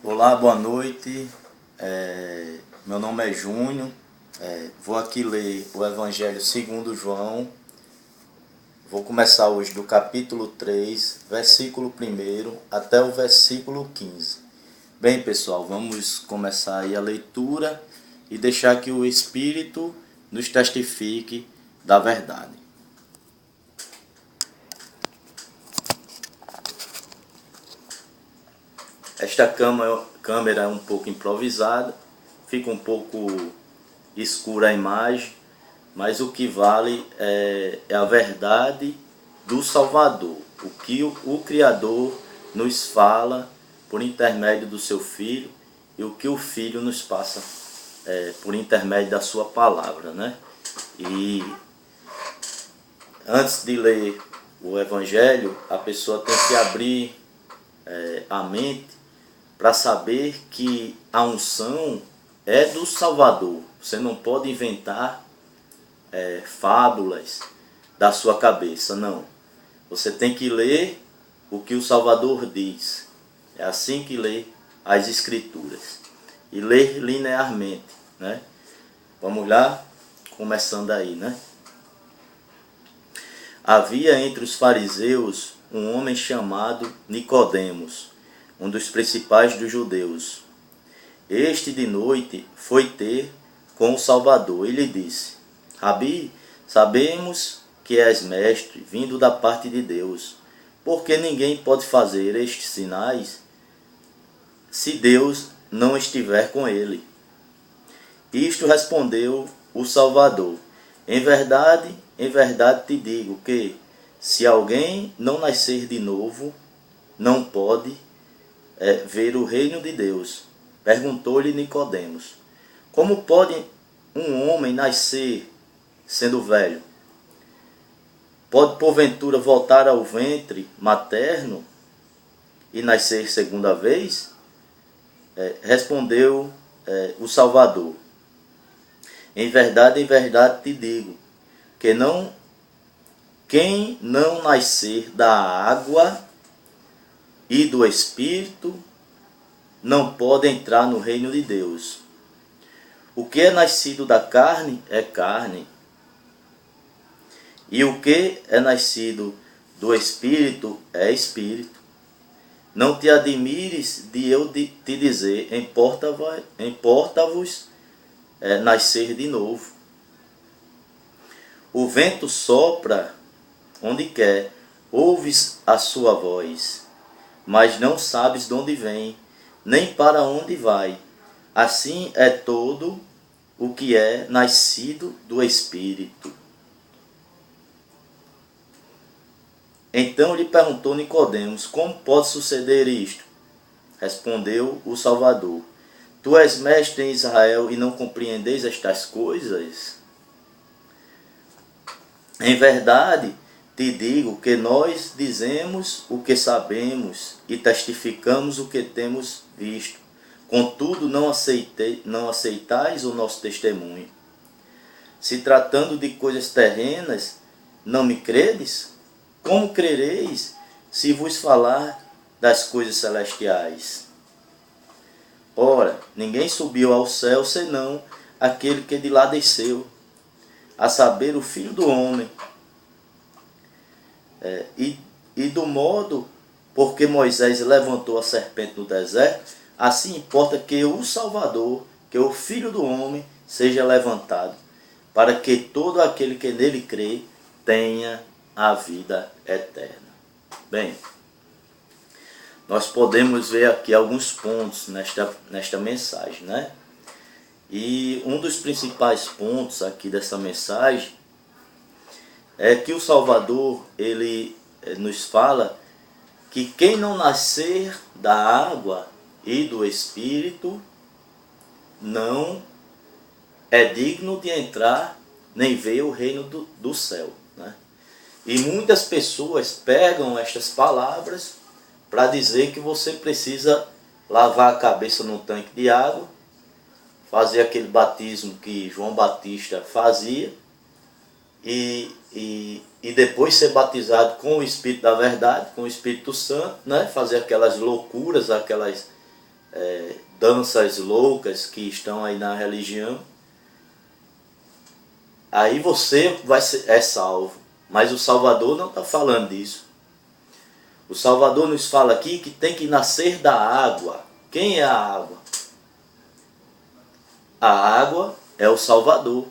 Olá, boa noite. Meu nome é Júnior. Vou aqui ler o Evangelho segundo João. Vou começar hoje do capítulo 3, versículo 1 até o versículo 15. Bem, pessoal, vamos começar aí a leitura e deixar que o Espírito nos testifique da verdade. Esta câmera é um pouco improvisada, fica um pouco escura a imagem, mas o que vale é a verdade do Salvador, o que o Criador nos fala por intermédio do seu Filho e o que o Filho nos passa por intermédio da sua palavra, né? E antes de ler o Evangelho, a pessoa tem que abrir a mente para saber que a unção é do Salvador. Você não pode inventar fábulas da sua cabeça, não. Você tem que ler o que o Salvador diz. É assim que lê as Escrituras. E ler linearmente, né? Vamos lá, começando aí, né? Havia entre os fariseus um homem chamado Nicodemos, um dos principais dos judeus. Este de noite foi ter com o Salvador e lhe disse: Rabi, sabemos que és mestre, vindo da parte de Deus, porque ninguém pode fazer estes sinais se Deus não estiver com ele. Isto respondeu o Salvador: em verdade te digo que, se alguém não nascer de novo, não pode ver o reino de Deus. Perguntou-lhe Nicodemos: como pode um homem nascer sendo velho? Pode porventura voltar ao ventre materno e nascer segunda vez? Respondeu o Salvador: em verdade te digo que quem não nascer da água e do Espírito não pode entrar no reino de Deus. O que é nascido da carne é carne, e o que é nascido do Espírito é espírito. Não te admires de eu te dizer: importa-vos nascer de novo. O vento sopra onde quer, ouves a sua voz, mas não sabes de onde vem, nem para onde vai. Assim é todo o que é nascido do Espírito. Então lhe perguntou Nicodemos: como pode suceder isto? Respondeu o Salvador: tu és mestre em Israel e não compreendeis estas coisas? Em verdade te digo que nós dizemos o que sabemos e testificamos o que temos visto. Contudo, não aceitais o nosso testemunho. Se tratando de coisas terrenas, não me credes? Como crereis se vos falar das coisas celestiais? Ora, ninguém subiu ao céu senão aquele que de lá desceu, a saber, o Filho do Homem. E do modo porque Moisés levantou a serpente no deserto, assim importa que o Salvador, que o Filho do Homem, seja levantado, para que todo aquele que nele crê tenha a vida eterna. Bem, nós podemos ver aqui alguns pontos nesta mensagem, né? E um dos principais pontos aqui dessa mensagem é que o Salvador, ele nos fala que quem não nascer da água e do Espírito não é digno de entrar nem ver o reino do céu, né? E muitas pessoas pegam estas palavras para dizer que você precisa lavar a cabeça num tanque de água, fazer aquele batismo que João Batista fazia e depois ser batizado com o Espírito da verdade, com o Espírito Santo, né? Fazer aquelas loucuras, aquelas danças loucas que estão aí na religião, aí você é salvo. Mas o Salvador não está falando disso. O Salvador nos fala aqui que tem que nascer da água. Quem é a água? A água é o Salvador.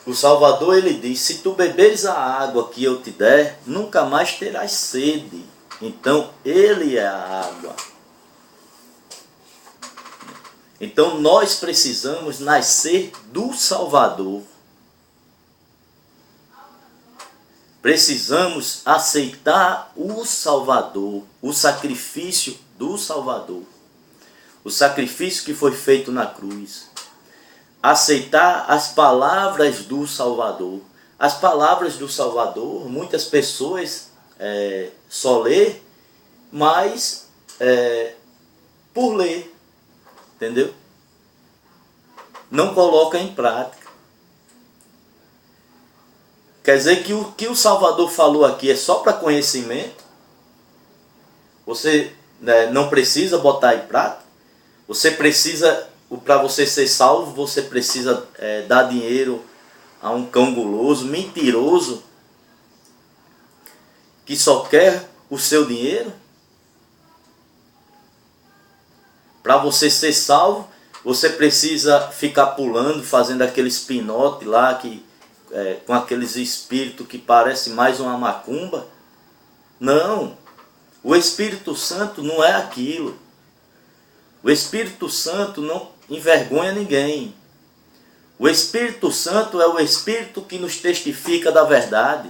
O Salvador, ele diz: se tu beberes a água que eu te der, nunca mais terás sede. Então, ele é a água. Então, nós precisamos nascer do Salvador. Precisamos aceitar o Salvador, o sacrifício do Salvador. O sacrifício que foi feito na cruz. Aceitar as palavras do Salvador. As palavras do Salvador, muitas pessoas só lê, mas por ler, entendeu? Não coloca em prática. Quer dizer que o que o Salvador falou aqui é só para conhecimento? Você não precisa botar em prática? Você precisa, para você ser salvo, você precisa dar dinheiro a um cão guloso, mentiroso, que só quer o seu dinheiro? Para você ser salvo, você precisa ficar pulando, fazendo aqueles pinote lá, com aqueles espíritos que parecem mais uma macumba? Não, o Espírito Santo não é aquilo. O Espírito Santo não envergonha ninguém. O Espírito Santo é o Espírito que nos testifica da verdade.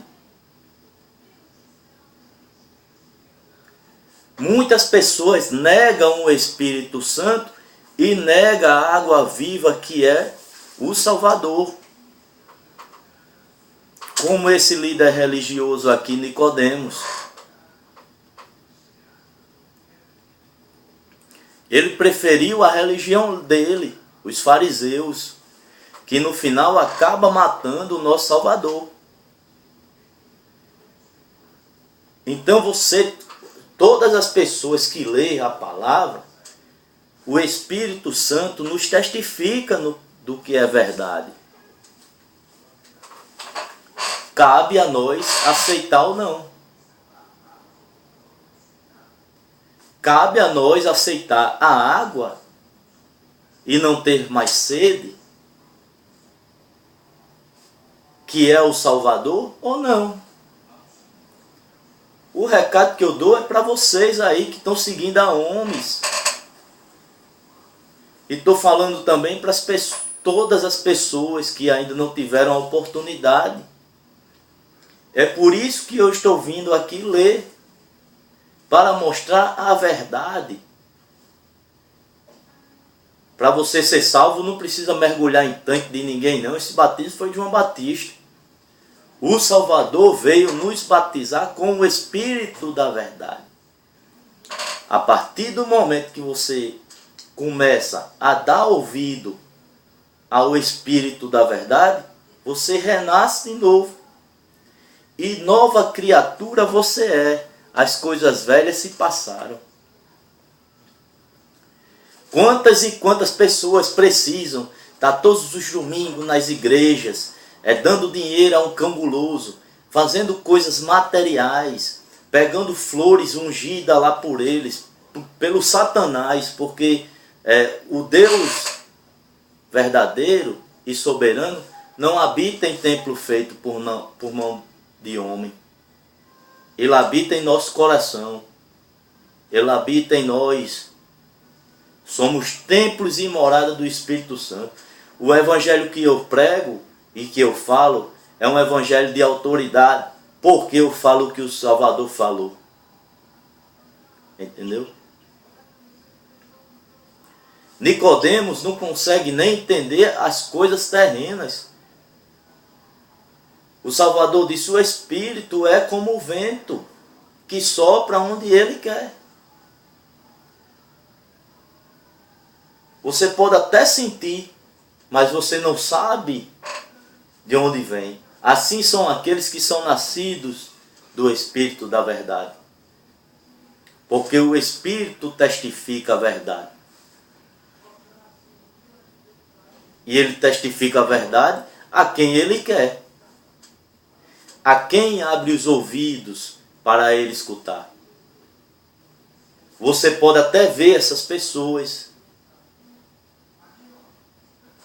Muitas pessoas negam o Espírito Santo e negam a água viva que é o Salvador. Como esse líder religioso aqui, Nicodemos. Ele preferiu a religião dele, os fariseus, que no final acaba matando o nosso Salvador. Então todas as pessoas que leem a palavra, o Espírito Santo nos testifica do que é verdade. Cabe a nós aceitar ou não. Cabe a nós aceitar a água e não ter mais sede, que é o Salvador, ou não. O recado que eu dou é para vocês aí que estão seguindo a homens. E estou falando também para todas as pessoas que ainda não tiveram a oportunidade. É por isso que eu estou vindo aqui ler, para mostrar a verdade. Para você ser salvo, não precisa mergulhar em tanque de ninguém, não. Esse batismo foi de João Batista. O Salvador veio nos batizar com o Espírito da verdade. A partir do momento que você começa a dar ouvido ao Espírito da verdade, você renasce de novo. E nova criatura você é. As coisas velhas se passaram. Quantas e quantas pessoas precisam estar todos os domingos nas igrejas, dando dinheiro a um cão guloso, fazendo coisas materiais, pegando flores ungidas lá por eles, pelo Satanás, porque o Deus verdadeiro e soberano não habita em templo feito por mão de homem. Ele habita em nosso coração. Ele habita em nós. Somos templos e morada do Espírito Santo. O evangelho que eu prego e que eu falo é um evangelho de autoridade, porque eu falo o que o Salvador falou. Entendeu? Nicodemos não consegue nem entender as coisas terrenas. O Salvador disse: o Espírito é como o vento, que sopra onde ele quer. Você pode até sentir, mas você não sabe de onde vem. Assim são aqueles que são nascidos do Espírito da verdade. Porque o Espírito testifica a verdade. E ele testifica a verdade a quem ele quer. A quem abre os ouvidos para ele escutar. Você pode até ver essas pessoas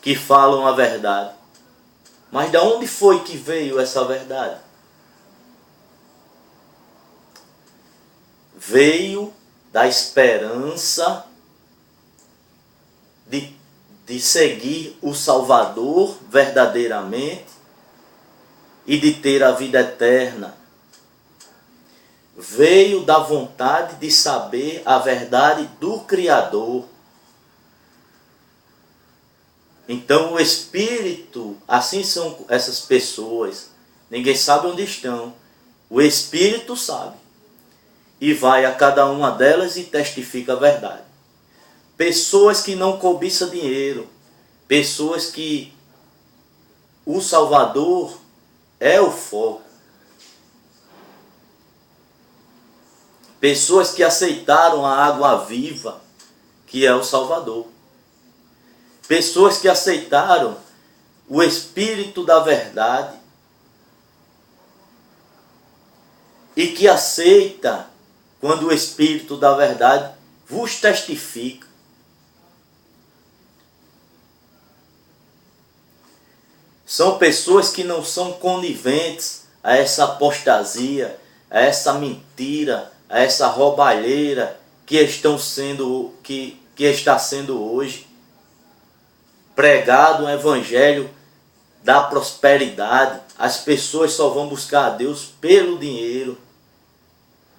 que falam a verdade. Mas de onde foi que veio essa verdade? Veio da esperança de seguir o Salvador verdadeiramente e de ter a vida eterna. Veio da vontade de saber a verdade do Criador. Então o Espírito, assim são essas pessoas, ninguém sabe onde estão, o Espírito sabe, e vai a cada uma delas e testifica a verdade. Pessoas que não cobiçam dinheiro, pessoas que o Salvador é o foco, pessoas que aceitaram a água viva, que é o Salvador. Pessoas que aceitaram o Espírito da verdade e que aceita quando o Espírito da verdade vos testifica. São pessoas que não são coniventes a essa apostasia, a essa mentira, a essa roubalheira que está sendo hoje pregado um evangelho da prosperidade. As pessoas só vão buscar a Deus pelo dinheiro,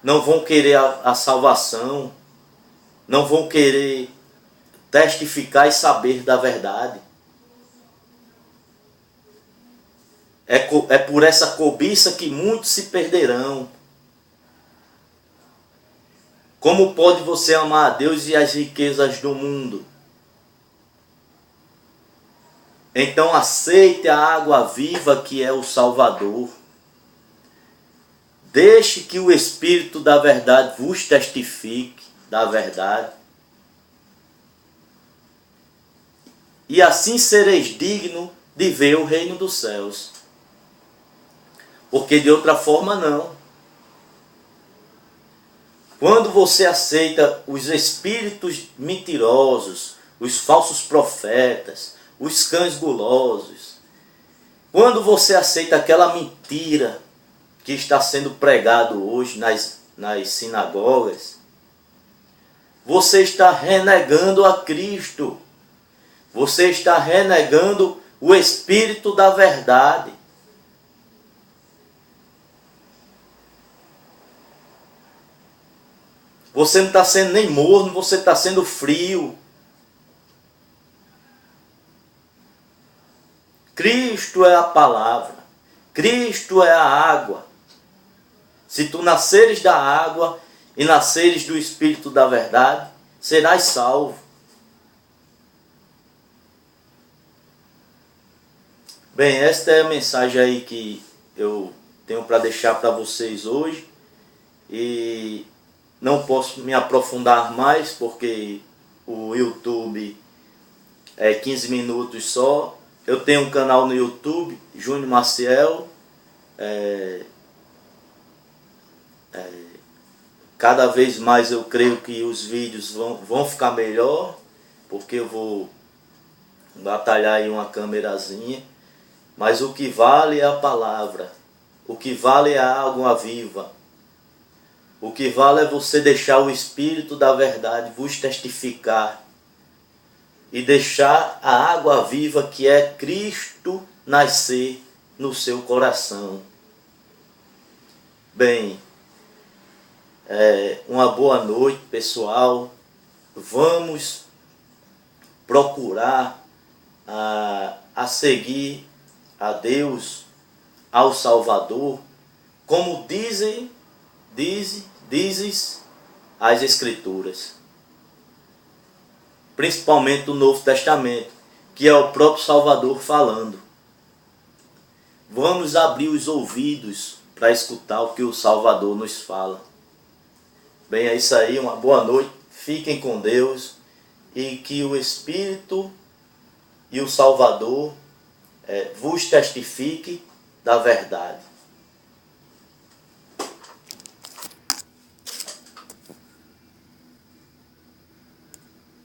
não vão querer a salvação, não vão querer testificar e saber da verdade. É por essa cobiça que muitos se perderão. Como pode você amar a Deus e as riquezas do mundo? Então aceite a água viva que é o Salvador. Deixe que o Espírito da verdade vos testifique da verdade. E assim sereis dignos de ver o reino dos céus. Porque de outra forma não. Quando você aceita os espíritos mentirosos, os falsos profetas, os cães gulosos, quando você aceita aquela mentira que está sendo pregado hoje nas sinagogas, você está renegando a Cristo. Você está renegando o Espírito da verdade. Você não está sendo nem morno, você está sendo frio. Cristo é a palavra. Cristo é a água. Se tu nasceres da água e nasceres do Espírito da verdade, serás salvo. Bem, esta é a mensagem aí que eu tenho para deixar para vocês hoje. E não posso me aprofundar mais, porque o YouTube é 15 minutos só. Eu tenho um canal no YouTube, Júnior Maciel. Cada vez mais eu creio que os vídeos vão ficar melhor, porque eu vou batalhar em uma câmerazinha. Mas o que vale é a palavra. O que vale é a água viva. O que vale é você deixar o Espírito da verdade vos testificar e deixar a água viva que é Cristo nascer no seu coração. Bem, uma boa noite, pessoal. Vamos procurar a seguir a Deus, ao Salvador, como dizes as Escrituras, principalmente o Novo Testamento, que é o próprio Salvador falando. Vamos abrir os ouvidos para escutar o que o Salvador nos fala. Bem, é isso aí, uma boa noite, fiquem com Deus e que o Espírito e o Salvador vos testifique da verdade.